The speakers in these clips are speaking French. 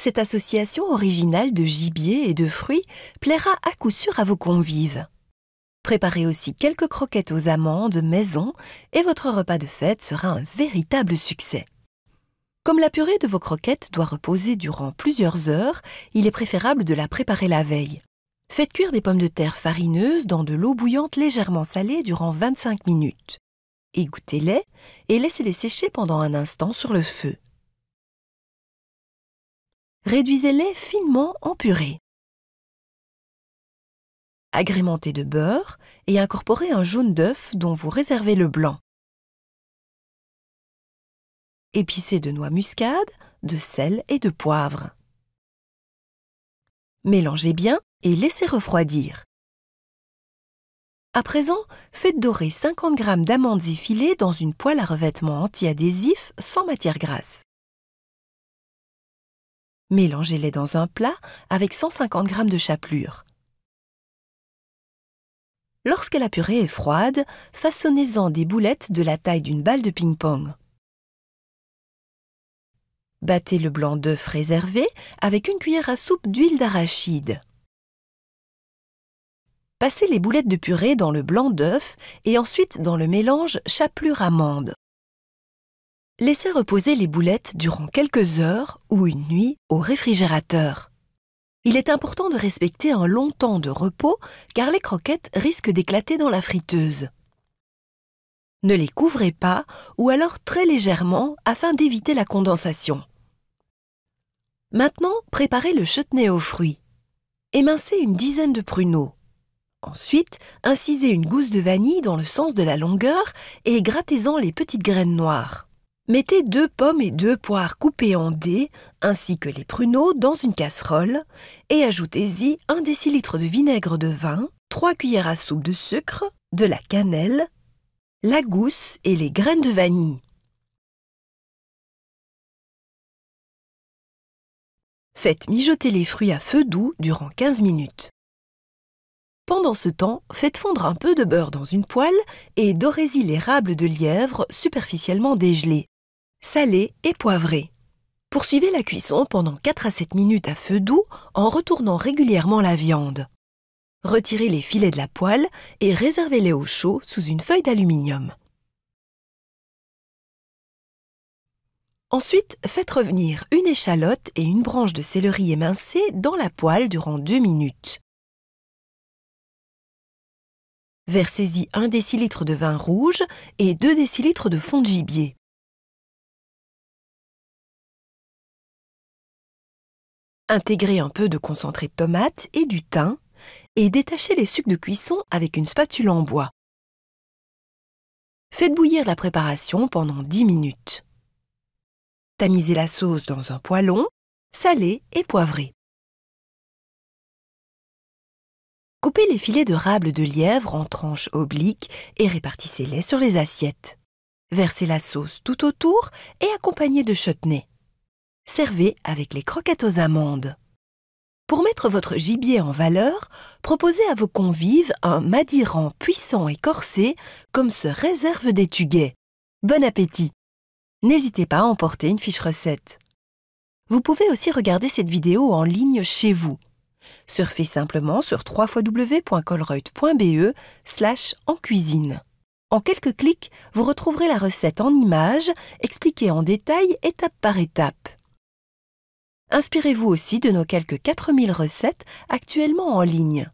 Cette association originale de gibier et de fruits plaira à coup sûr à vos convives. Préparez aussi quelques croquettes aux amandes maison et votre repas de fête sera un véritable succès. Comme la purée de vos croquettes doit reposer durant plusieurs heures, il est préférable de la préparer la veille. Faites cuire des pommes de terre farineuses dans de l'eau bouillante légèrement salée durant 25 minutes. Égouttez-les et laissez-les sécher pendant un instant sur le feu. Réduisez-les finement en purée. Agrémentez de beurre et incorporez un jaune d'œuf dont vous réservez le blanc. Épicez de noix muscade, de sel et de poivre. Mélangez bien et laissez refroidir. À présent, faites dorer 50 g d'amandes effilées dans une poêle à revêtement anti-adhésif sans matière grasse. Mélangez-les dans un plat avec 150 g de chapelure. Lorsque la purée est froide, façonnez-en des boulettes de la taille d'une balle de ping-pong. Battez le blanc d'œuf réservé avec une cuillère à soupe d'huile d'arachide. Passez les boulettes de purée dans le blanc d'œuf et ensuite dans le mélange chapelure-amande. Laissez reposer les boulettes durant quelques heures ou une nuit au réfrigérateur. Il est important de respecter un long temps de repos car les croquettes risquent d'éclater dans la friteuse. Ne les couvrez pas ou alors très légèrement afin d'éviter la condensation. Maintenant, préparez le chutney aux fruits. Émincez une dizaine de pruneaux. Ensuite, incisez une gousse de vanille dans le sens de la longueur et grattez-en les petites graines noires. Mettez 2 pommes et 2 poires coupées en dés, ainsi que les pruneaux dans une casserole et ajoutez-y 1 décilitre de vinaigre de vin, 3 cuillères à soupe de sucre, de la cannelle, la gousse et les graines de vanille. Faites mijoter les fruits à feu doux durant 15 minutes. Pendant ce temps, faites fondre un peu de beurre dans une poêle et dorez-y l'érable de lièvre superficiellement dégelé, salé et poivré. Poursuivez la cuisson pendant 4 à 7 minutes à feu doux en retournant régulièrement la viande. Retirez les filets de la poêle et réservez-les au chaud sous une feuille d'aluminium. Ensuite, faites revenir une échalote et une branche de céleri émincée dans la poêle durant 2 minutes. Versez-y 1 décilitre de vin rouge et 2 décilitres de fond de gibier. Intégrez un peu de concentré de tomate et du thym et détachez les sucs de cuisson avec une spatule en bois. Faites bouillir la préparation pendant 10 minutes. Tamisez la sauce dans un poêlon, salé et poivré. Coupez les filets de rable de lièvre en tranches obliques et répartissez-les sur les assiettes. Versez la sauce tout autour et accompagnez de chutney. Servez avec les croquettes aux amandes. Pour mettre votre gibier en valeur, proposez à vos convives un madiran puissant et corsé comme se réservent des tuguets. Bon appétit! N'hésitez pas à emporter une fiche recette. Vous pouvez aussi regarder cette vidéo en ligne chez vous. Surfez simplement sur www.colruyt.be/encuisine. En quelques clics, vous retrouverez la recette en images, expliquée en détail étape par étape. Inspirez-vous aussi de nos quelques 4000 recettes actuellement en ligne.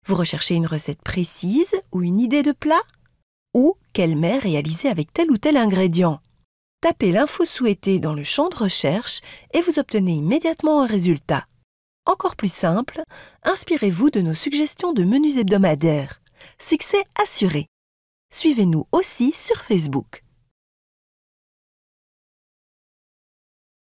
Vous recherchez une recette précise ou une idée de plat? Ou quel mets réalisé avec tel ou tel ingrédient? Tapez l'info souhaitée dans le champ de recherche et vous obtenez immédiatement un résultat. Encore plus simple, inspirez-vous de nos suggestions de menus hebdomadaires. Succès assuré! Suivez-nous aussi sur Facebook.